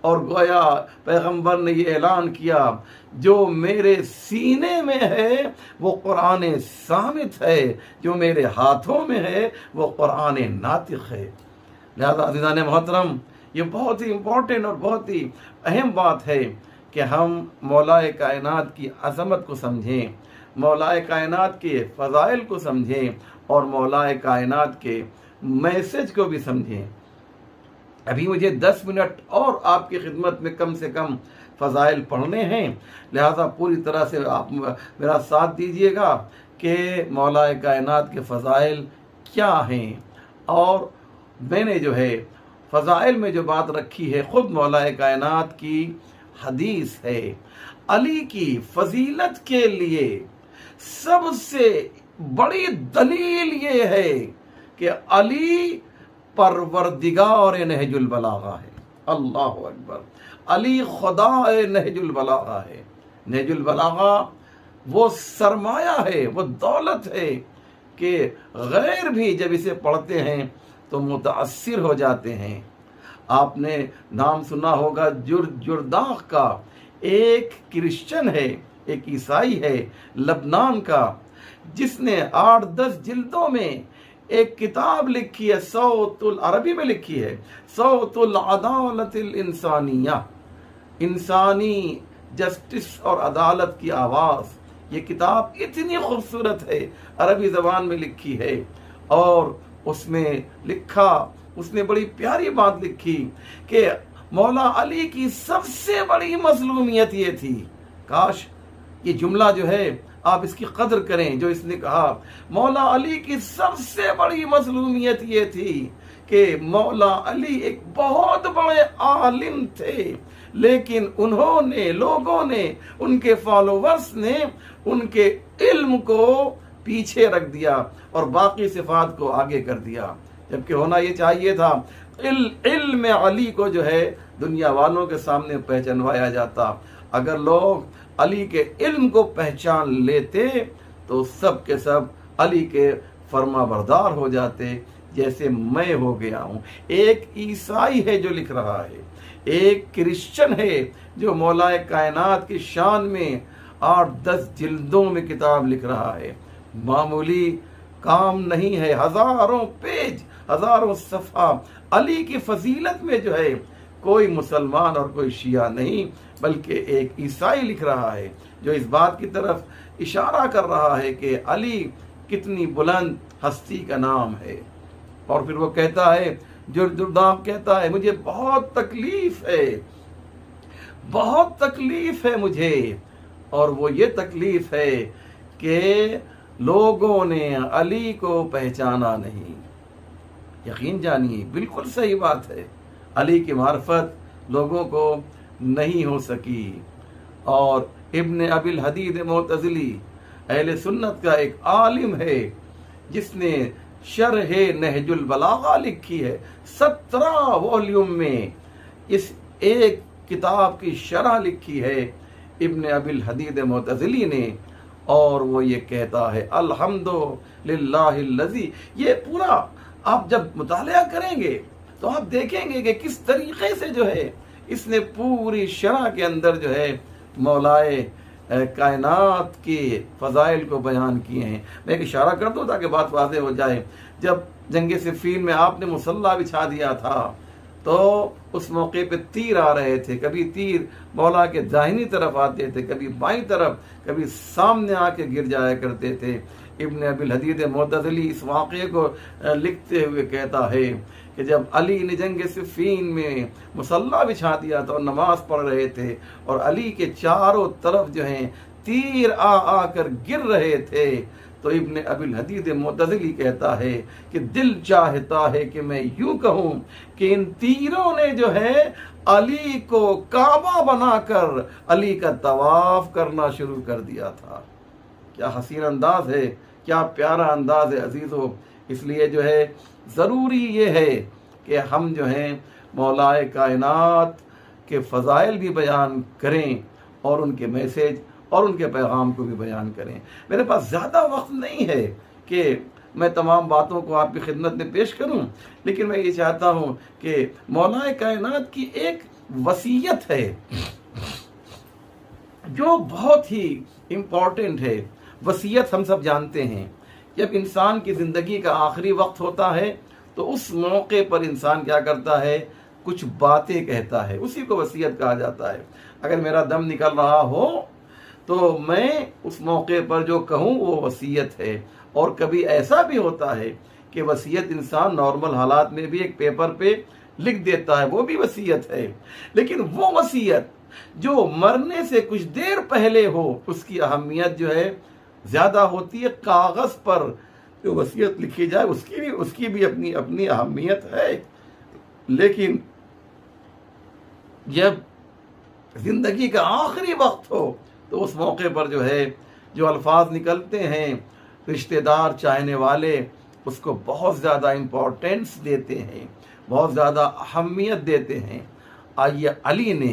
اور گویا پیغمبر نے یہ اعلان کیا جو میرے سینے میں ہے وہ قرآن صامت ہے، جو میرے ہاتھوں میں ہے وہ قرآن ناطق ہے۔ لہذا عزیزان محترم، یہ بہت ہی امپورٹنٹ اور بہت ہی اہم بات ہے کہ ہم مولا کائنات کی عظمت کو سمجھیں، مولا کائنات کے فضائل کو سمجھیں، اور مولا کائنات کے میسج کو بھی سمجھیں۔ ابھی مجھے 10 منٹ اور آپ کی خدمت میں کم سے کم فضائل پڑھنے ہیں، لہذا پوری طرح سے آپ میرا ساتھ دیجئے گا کہ مولا کائنات کے فضائل کیا ہیں۔ اور میں نے جو ہے فضائل میں جو بات رکھی ہے خود مولا کائنات کی حدیث ہے۔ علی کی فضیلت کے لیے سب سے بڑی دلیل یہ ہے کہ علی پروردگار نہج البلاغہ ہے۔ اللہ اکبر، علی خدا نہج البلاغہ ہے۔ نہج البلاغہ وہ سرمایہ ہے، وہ دولت ہے کہ غیر بھی جب اسے پڑھتے ہیں تو متاثر ہو جاتے ہیں۔ آپ نے نام سنا ہوگا جرداق کا، ایک کرسچن ہے، ایک عیسائی ہے لبنان کا، جس نے 8-10 جلدوں میں ایک کتاب لکھی ہے، صوت عربی میں لکھی ہے، صوت العدالت الانسانیہ، انسانی جسٹس اور عدالت کی آواز۔ یہ کتاب اتنی خوبصورت ہے، عربی زبان میں لکھی ہے، اور اس میں لکھا، اس نے بڑی پیاری بات لکھی کہ مولا علی کی سب سے بڑی مظلومیت یہ تھی۔ کاش یہ جملہ جو ہے آپ اس کی قدر کریں جو اس نے کہا، مولا علی کی سب سے بڑی مظلومیت یہ تھی کہ مولا علی ایک بہت بڑے عالم تھے، لیکن انہوں نے، لوگوں نے، ان کے فالوورز نے ان کے علم کو پیچھے رکھ دیا اور باقی صفات کو آگے کر دیا، جبکہ ہونا یہ چاہیے تھا علم علی کو جو ہے دنیا والوں کے سامنے پہچانوایا جاتا۔ اگر لوگ علی کے علم کو پہچان لیتے تو سب کے سب علی کے فرما بردار ہو جاتے، جیسے میں ہو گیا ہوں۔ ایک عیسائی ہے جو لکھ رہا ہے، ایک کرسچن ہے جو مولا کائنات کی شان میں 8-10 جلدوں میں کتاب لکھ رہا ہے۔ معمولی کام نہیں ہے، ہزاروں پیج، ہزاروں صفحہ علی کی فضیلت میں جو ہے کوئی مسلمان اور کوئی شیعہ نہیں، بلکہ ایک عیسائی لکھ رہا ہے جو اس بات کی طرف اشارہ کر رہا ہے کہ علی کتنی بلند ہستی کا نام ہے۔ اور پھر وہ کہتا ہے، جرداق کہتا ہے، مجھے بہت تکلیف ہے، بہت تکلیف ہے مجھے، اور وہ یہ تکلیف ہے کہ لوگوں نے علی کو پہچانا نہیں۔ یقین جانیے بالکل صحیح بات ہے، علی کی معرفت لوگوں کو نہیں ہو سکی۔ اور ابن ابی الحدید معتزلی اہل سنت کا ایک عالم ہے جس نے شرح نہج البلاغہ لکھی ہے، 17 والیوم میں اس ایک کتاب کی شرح لکھی ہے ابن ابی الحدید معتزلی نے، اور وہ یہ کہتا ہے الحمدللہ الذی، یہ پورا آپ جب مطالعہ کریں گے تو آپ دیکھیں گے کہ کس طریقے سے جو ہے اس نے پوری شرح کے اندر جو ہے مولائے کائنات کے فضائل کو بیان کیے ہیں۔ میں ایک اشارہ کر دوں تاکہ بات واضح ہو جائے۔ جب جنگ صفین میں آپ نے مصلی بچھا دیا تھا تو اس موقع پہ تیر آ رہے تھے، کبھی تیر مولا کے داہنی طرف آتے تھے، کبھی بائیں طرف، کبھی سامنے آ کے گر جایا کرتے تھے۔ ابن ابی الحدید معتزلی اس واقعے کو لکھتے ہوئے کہتا ہے کہ جب علی نے جنگ صفین میں مصلی بچھا دیا تھا اور نماز پڑھ رہے تھے اور علی کے چاروں طرف جو ہیں تیر آ کر گر رہے تھے، تو ابن ابی الحدید معتزلی کہتا ہے کہ دل چاہتا ہے کہ میں یوں کہوں کہ ان تیروں نے جو ہے علی کو کعبہ بنا کر علی کا طواف کرنا شروع کر دیا تھا۔ کیا حسین انداز ہے، کیا پیارا انداز ہے عزیزو۔ اس لیے جو ہے ضروری یہ ہے کہ ہم جو ہیں مولا کائنات کے فضائل بھی بیان کریں اور ان کے میسیج اور ان کے پیغام کو بھی بیان کریں۔ میرے پاس زیادہ وقت نہیں ہے کہ میں تمام باتوں کو آپ کی خدمت میں پیش کروں، لیکن میں یہ چاہتا ہوں کہ مولا کائنات کی ایک وصیت ہے جو بہت ہی امپورٹنٹ ہے۔ وصیت ہم سب جانتے ہیں، جب انسان کی زندگی کا آخری وقت ہوتا ہے تو اس موقع پر انسان کیا کرتا ہے، کچھ باتیں کہتا ہے، اسی کو وصیت کہا جاتا ہے۔ اگر میرا دم نکل رہا ہو تو میں اس موقع پر جو کہوں وہ وصیت ہے۔ اور کبھی ایسا بھی ہوتا ہے کہ وصیت انسان نارمل حالات میں بھی ایک پیپر پہ لکھ دیتا ہے، وہ بھی وصیت ہے، لیکن وہ وصیت جو مرنے سے کچھ دیر پہلے ہو اس کی اہمیت جو ہے زیادہ ہوتی ہے۔ کاغذ پر جو وصیت لکھی جائے اس کی بھی اپنی اہمیت ہے، لیکن جب زندگی کا آخری وقت ہو تو اس موقع پر جو ہے جو الفاظ نکلتے ہیں، رشتہ دار چاہنے والے اس کو بہت زیادہ امپورٹنس دیتے ہیں، بہت زیادہ اہمیت دیتے ہیں۔ آئیے علی نے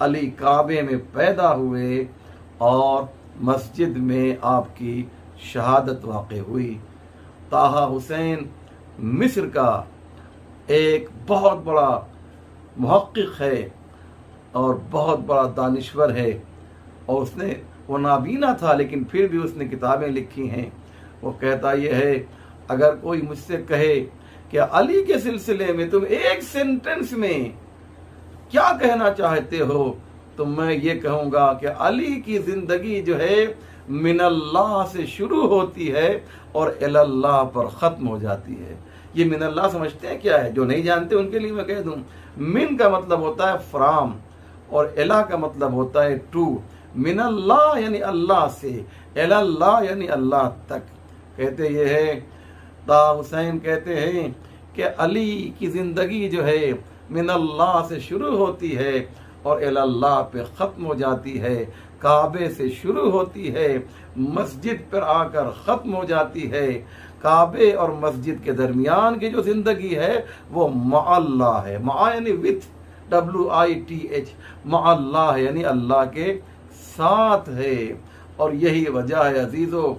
علی کعبے میں پیدا ہوئے اور مسجد میں آپ کی شہادت واقع ہوئی۔ طٰہٰ حسین مصر کا ایک بہت بڑا محقق ہے اور بہت بڑا دانشور ہے، اور وہ نابینا تھا لیکن پھر بھی اس نے کتابیں لکھی ہیں۔ وہ کہتا یہ ہے، اگر کوئی مجھ سے کہے کہ علی کے سلسلے میں تم ایک سینٹنس میں کیا کہنا چاہتے ہو، تو میں یہ کہوں گا کہ علی کی زندگی جو ہے من اللہ سے شروع ہوتی ہے اور الی اللہ پر ختم ہو جاتی ہے۔ یہ من اللہ سمجھتے ہیں کیا ہے؟ جو نہیں جانتے ان کے لیے میں کہہ دوں، من کا مطلب ہوتا ہے فرام، اور الی کا مطلب ہوتا ہے ٹو۔ من اللہ یعنی اللہ سے، الی اللہ یعنی اللہ تک۔ کہتے یہ ہے، طٰہٰ حسین کہتے ہیں کہ علی کی زندگی جو ہے من اللہ سے شروع ہوتی ہے اور الی اللہ پہ ختم ہو جاتی ہے، کعبے سے شروع ہوتی ہے، مسجد پر آ کر ختم ہو جاتی ہے۔ کعبے اور مسجد کے درمیان کی جو زندگی ہے وہ مع اللہ ہے۔ مع یعنی وتھ، WITH، مع اللہ یعنی اللہ کے ساتھ ہے۔ اور یہی وجہ ہے عزیزو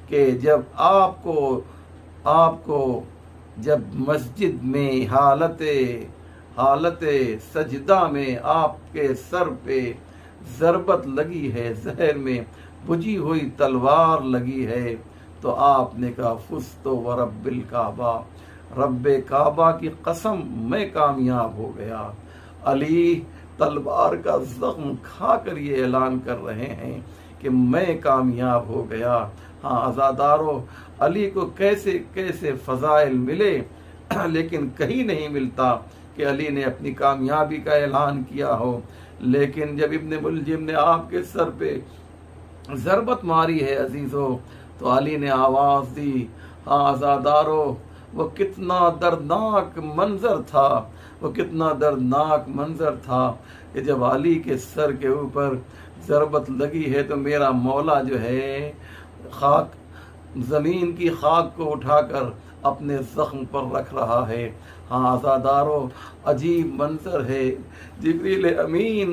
کہ جب آپ کو جب مسجد میں حالت سجدہ میں آپ کے سر پہ ضربت لگی ہے، زہر میں بجھی ہوئی تلوار لگی ہے، تو آپ نے کہا فزت ورب الکعبہ، رب کعبہ کی قسم میں کامیاب ہو گیا۔ علی تلوار کا زخم کھا کر یہ اعلان کر رہے ہیں کہ میں کامیاب ہو گیا۔ ہاں عزادارو، علی کو کیسے کیسے فضائل ملے، لیکن کہیں نہیں ملتا کہ علی نے اپنی کامیابی کا اعلان کیا ہو۔ لیکن جب ابن ملجم نے آپ کے سر پہ ضربت ماری ہے عزیزو، تو علی نے آواز دی۔ ہاں عزادارو، وہ کتنا دردناک منظر تھا، وہ کتنا دردناک منظر تھا کہ جب علی کے سر کے اوپر ضربت لگی ہے تو میرا مولا جو ہے زمین کی خاک کو اٹھا کر اپنے زخم پر رکھ رہا ہے۔ ہاں عزادارو، عجیب منظر ہے۔ جبریل امین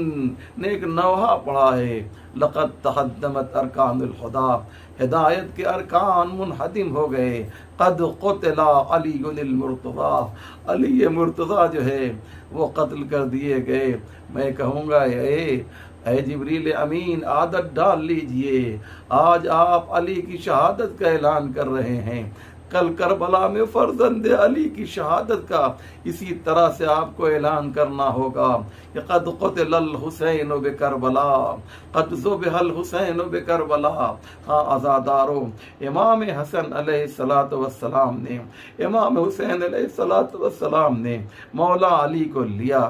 نے ایک نوحہ پڑھا ہے، لقد تہدمت ارکان الہدیٰ، ہدایت کے ارکان منہدم ہو گئے، قد قتل علی المرتضیٰ، علی مرتضیٰ جو ہے وہ قتل کر دیے گئے۔ میں کہوں گا اے جبریل امین، عادت ڈال لیجئے، آج آپ علی کی شہادت کا اعلان کر رہے ہیں، کل کربلا میں فرزند علی کی شہادت کا اسی طرح سے آپ کو اعلان کرنا ہوگا کہ قد قتل الحسین بکربلا، قد ذبح الحسین بکربلا۔ ہاں عزادارو، امام حسن علیہ السلام نے، امام حسین علیہ السلام نے مولا علی کو لیا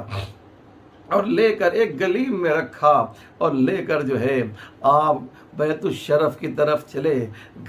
اور لے کر ایک گلیم میں رکھا، اور لے کر جو ہے آپ بیت الشرف کی طرف چلے،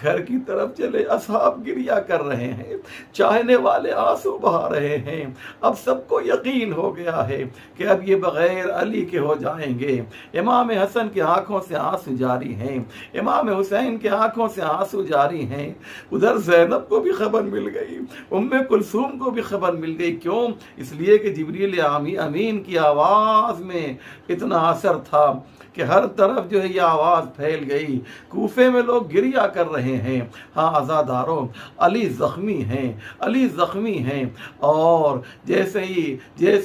گھر کی طرف چلے۔ اصحاب گریہ کر رہے ہیں، چاہنے والے آنسو بہا رہے ہیں۔ اب سب کو یقین ہو گیا ہے کہ اب یہ بغیر علی کے ہو جائیں گے۔ امام حسن کی آنکھوں سے آنسو جاری ہیں، امام حسین کی آنکھوں سے آنسو جاری ہیں۔ ادھر زینب کو بھی خبر مل گئی، ام کلثوم کو بھی خبر مل گئی۔ کیوں؟ اس لیے کہ جبریل امین کی آواز میں اتنا اثر تھا کہ ہر طرف جو ہے یہ آواز پھیل گئی۔ کوفے میں لوگ گریہ کر رہے ہیں۔ ہاں عزادارو، علی زخمی ہیں، علی زخمی ہیں، اور جیسے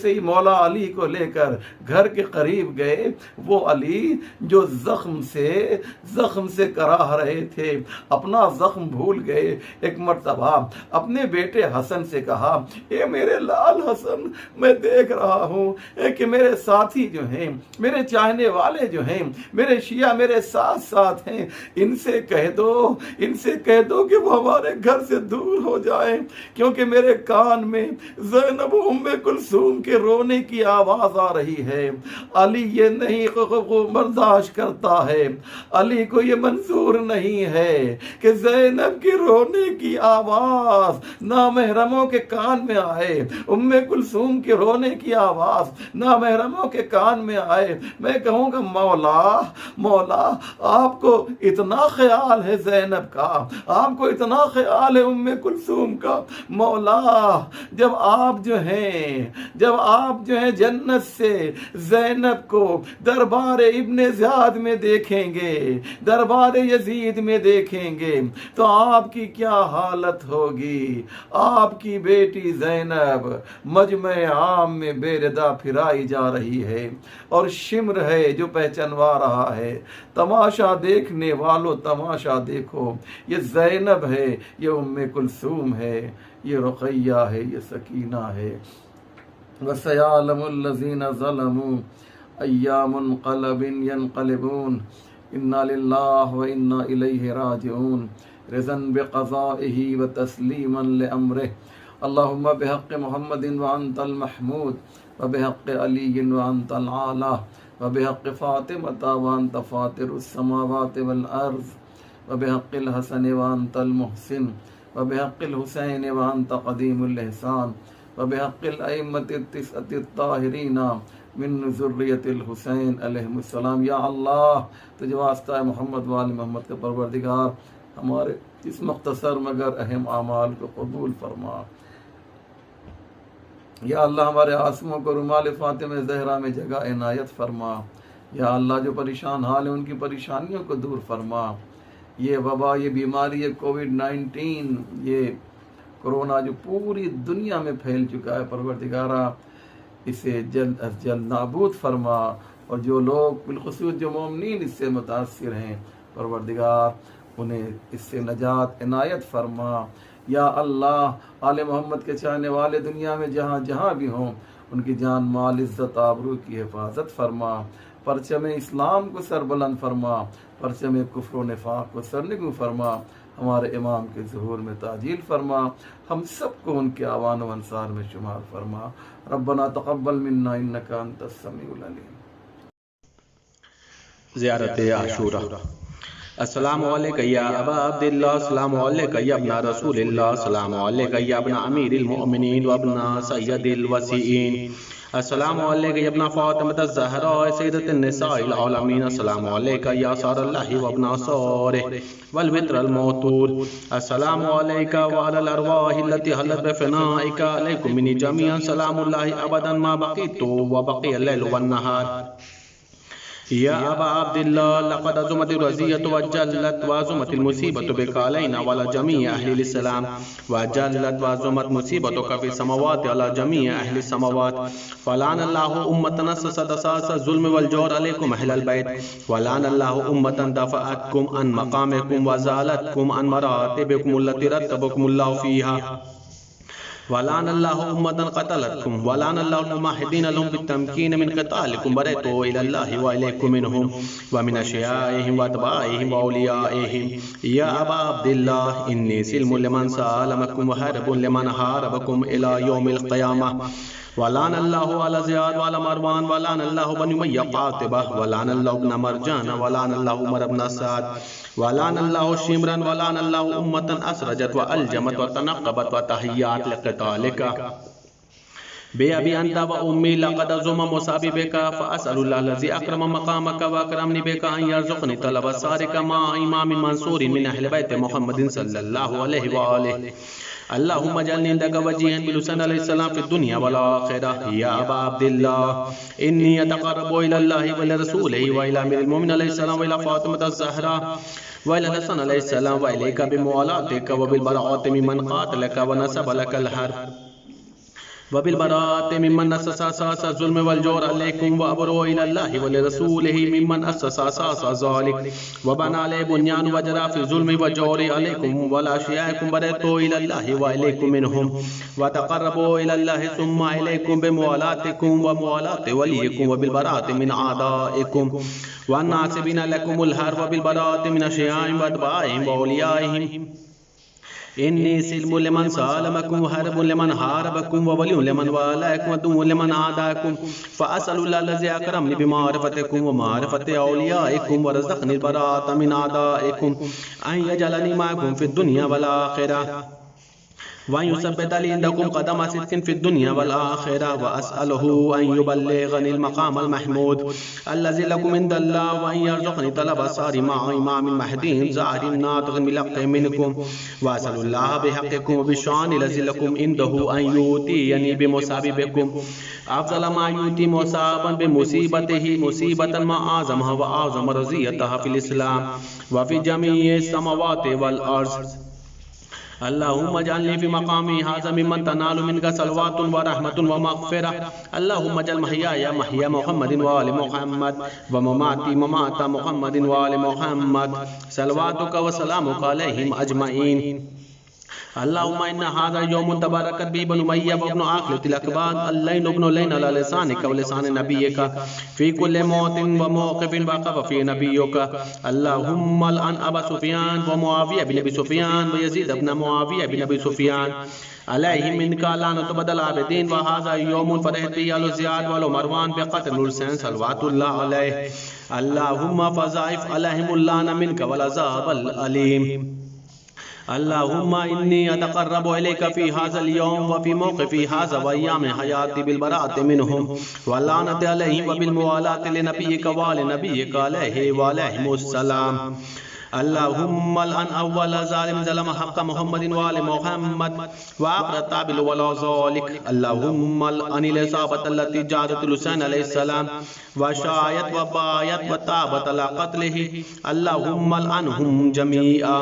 ہی مولا علی کو لے کر گھر کے قریب گئے، وہ علی جو زخم سے کراہ رہے تھے اپنا زخم بھول گئے۔ ایک مرتبہ اپنے بیٹے حسن سے کہا، اے میرے لال حسن، میں دیکھ رہا ہوں کہ میرے ساتھی جو ہیں، میرے چاہنے والے جو ہیں، میرے شیعہ میرے ساتھ ہیں، ان سے کہہ دو کہ وہ ہمارے گھر سے دور ہو جائیں، کیونکہ میرے کان میں زینب ام کلثوم کے رونے کی آواز آ رہی ہے۔ علی یہ نہیں برداشت کرتا ہے، علی کو یہ منظور نہیں ہے کہ زینب کی رونے کی آواز نامحرموں کے کان میں آئے، ام کلثوم کے رونے کی آواز نامحرموں کے کان میں آئے۔ میں کہوں گا مولا آپ کو اتنا خیال ہے زینب کا، آپ کو اتنا خیال ہے ام کلثوم کا، مولا جب آپ جو ہیں جنت سے زینب کو دربار ابن زیاد میں دیکھیں گے، دربار یزید میں دیکھیں گے تو آپ کی کیا حالت ہوگی؟ آپ کی بیٹی زینب مجمع عام میں بے ردا پھرائی جا رہی ہے اور شمر ہے جو پہچنوا رہا ہے۔ تماشا دیکھنے والوں تماشا دیکھو، یہ زینب ہے، یہ ام کلثوم ہے، یہ رقیہ ہے، یہ سکینہ ہے۔ وَسَيَعْلَمُ الَّذِينَ ظَلَمُوا أَيَّ مُنْقَلَبٍ يَنْقَلِبُونَ إِنَّا لِلَّهِ وَإِنَّا إِلَيْهِ رَاجِعُونَ رِضًا بِقَضَائِهِ وَتَسْلِيمًا لِأَمْرِهِ اللهم بحق محمد وأنت المحمود وبحق علي وأنت العالى وبحق فاطمة وأنت فاطر السماوات والأرض وبحق الحسن وأنت المحسن وبحق الحسين وأنت قديم الإحسان وبحق الأئمة التسعة الطاهرين من ذریت الحسین علیہ السلام۔ یا اللہ تجھے واسطہ ہے محمد وآل محمد کا پروردگار، ہمارے اس مختصر مگر اہم اعمال کو قبول فرما۔ یا اللہ ہمارے آسموں کو رومال فاطمہ زہرا میں جگہ عنایت فرما۔ یا اللہ جو پریشان حال ہیں ان کی پریشانیوں کو دور فرما۔ یہ وبا، یہ بیماری، یہ کووڈ-19، یہ کرونا جو پوری دنیا میں پھیل چکا ہے، پروردگارہ اسے جلد از جلد نابود فرما، اور جو لوگ بالخصوص جو مومنین اس سے متاثر ہیں پروردگار انہیں اس سے نجات عنایت فرما۔ یا اللہ آل محمد کے چاہنے والے دنیا میں جہاں جہاں بھی ہوں ان کی جان مال عزت آبرو کی حفاظت فرما، پرچم اسلام کو سربلند فرما، پرچم کفر و نفاق کو سرنگوں فرما، ہمارے امام کے ظہور میں تعجیل فرما، ہم سب کو ان کے اعوان و انصار میں شمار فرما۔ ربنا تقبل منا انک انت السمیع العلیم۔ زیارت عاشورہ۔ السلام علیکم یا ابا عبداللہ، السلام علیکم یا ابن رسول اللہ، السلام علیکم یا ابن امیر المؤمنین و ابن سید الوسیئین، السلام علیکم یا ابن فاطمہ الزہراء سیدۃ النساء العالمین، السلام علیکم یا سار اللہ و ابن سارہ والوتر الموتور، السلام علیکم وعلی الارواح التي حلت بفنائک، علیکم منی جمیعا سلام اللہ ابدا ما بقیت و بقی اللیل والنہار۔ یا ابا عبداللہ لقد عظمت الرزیت وجلت وعظمت المصیبت بک علینا وعلی جمیع اہل الاسلام وجلت وعظمت مصیبتک فی السماوات علی جمیع اہل السماوات، فلعن اللہ امتا اسست اساس الظلم والجور علیکم اہل البیت، ولعن اللہ امتا دفعتکم عن مقامکم وزالتکم عن مراتبکم التي رتبکم اللہ فیہا، ولعن اللہ امتا قتلتکم، ولعن اللہ المماحدین لهم بالتمکین من قتالکم، برئتو الى اللہ والیکم منہم ومن اشیائہم واتباعہم واولیائہم۔ یا ابا عبداللہ انی سلم لمن سالمکم وحرب لمن حاربکم الى یوم القیامہ، ولعن اللہ علی زیاد وعلی مروان، ولعن اللہ بن امیہ قاطبہ، ولعن اللہ ابن مرجان، ولعن اللہ عمر بن سعد، ولعن اللہ شمرا، ولعن اللہ امتا اسرجت والجمت وتنقبت وتحیات لقتالک، بے ابی انت و امی لقد عظم مصابی بک، فاسأل اللہ الذی اکرم مقامک واکرمنی بک ان یرزقنی طلب سارک مع امام منصور من اہل بیت محمد صلی اللہ علیہ وآلہ، اللہم اجعلنی عندک وجیہا بالحسین علیہ السلام فی الدنیا والآخرہ۔ یا ابا عبداللہ انی اتقرب الی اللہ ولرسولہ والی امیر المومنین علیہ السلام والی فاطمہ الزہراء والی الحسن علیہ السلام والیک بموالاتک وبالبراءۃ ممن قاتلک ونصب لک الحرب وبالبراءۃ ممن اسس اساس الظلم والجور علیکم، وابرؤ الی اللہ ولرسولہ ممن اسس اساس ذلک وبنى علیہ بنیان وجرى فی الظلم والجور علیکم ولاشیائکم، برئت الی اللہ والیکم منہم وتقربوا الی اللہ ثم الیکم بموالاتکم وموالات ولیکم وبالبراءۃ من اعدائکم والناصبین لکم الحرب وبالبراءۃ من اشیائہم واتباعہم واولیائہم، انی سلم لمن سالمکم وحرب لمن حاربکم وولی لمن والیکم ودم لمن عاداکم، فاسأل اللہ الذی اکرمنی بمعرفتکم ومعرفت اولیائکم ورزقنی البراءۃ من اعدائکم ان یجعلنی معکم فی الدنیا والآخرہ۔ وأن يثبت لي عندكم قدم صدق في الدنيا والآخرة وأسأله أن يبلغني المقام المحمود الذي لكم عند الله وأن يرزقني طلب الصار مع إمام مهدي زاهد ناطق بلق منكم وأسأل الله بحقكم وبالشأن الذي لكم عنده أن يؤتيني بمصابكم أفضل ما يؤتي مصابا بمصيبته مصيبة ما أعظمها وأعظم رزيتها في الإسلام وفي جميع السماوات والأرض. اللهم اجعلني في مقامي هذا ممن تنال منك صلوات ورحمة ومغفرة. اللهم اجعل محياي محيا محمد وآل محمد ومماتي ممات محمد وآل محمد صلواتك وسلامك عليهم أجمعين. اللهم إن هذا يوم تباركت به بنو أمية وابن عاقلة الأكباد اللين ابن لين على لسانك ولسان نبيك في كل موت وموقف وقف في نبيك. اللهم الآن أبا سفيان ومعاوية بن أبي سفيان ويزيد بن معاوية بن أبي سفيان عليهم منك لعنة بدل العابدين. وهذا يوم فرحت به آل زياد وآل مروان بقتل الحسين صلوات الله عليه. اللهم فضاعف عليهم اللعنة منك والعذاب الأليم. اللهم إني أتقرب إليك في هذا اليوم وفي موقفي هذا وأيام حياتي بالبراءة منهم واللعنة عليهم وبالموالاة لنبيك وآل نبيك عليه وعليهم السلام. اللهم الآن أول ظالم ظلم حق محمد وآل محمد وآخر التابل ولا ذلك. اللهم الآن الإصابة التي جاءت الحسين عليه السلام وشايت وبايت وتابت على قتله اللهم الآنهم جميعا.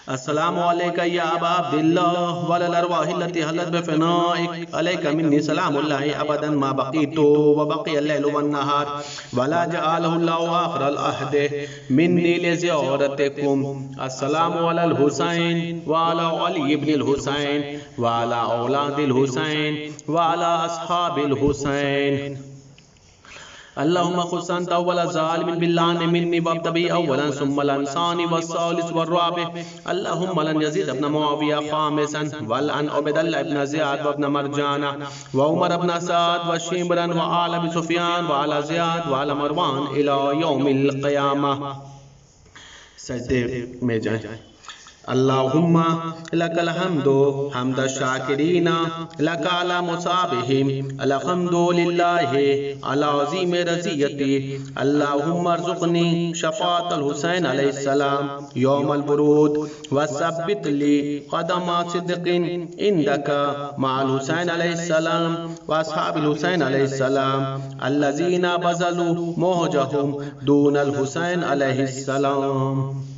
السلام عليك يا أبا عبد الله وعلى الأرواح التي حلت بفنائك. عليك مني سلام الله أبدا ما بقيت وبقي الليل والنهار ولا جعله الله آخر العهد مني لزيارتكم. السلام على الحسين وعلى علي بن الحسين وعلى أولاد الحسين وعلى أصحاب الحسين. اللهم خص أنت أول ظالم باللعن مني وابدأ بي أولا ثم الإنسان والثالث والرابع. اللهم لن يزيد ابن معاوية خامسا والآن عبد الله بن زياد وابن مرجانة وعمر بن سعد وشمرا وآل أبي سفيان وعلى زياد وعلى مروان إلى يوم القيامة. سجدے میں جائیں. اللهم لك الحمد حمد الشاكرين لك على مصابهم الحمد لله على عظيم رضيتي. اللهم ارزقني شفاعة الحسين عليه السلام يوم الورود وثبت لي قدم صدق عندك مع الحسين عليه السلام وأصحاب الحسين عليه السلام الذين بذلوا موجهم دون الحسين عليه السلام.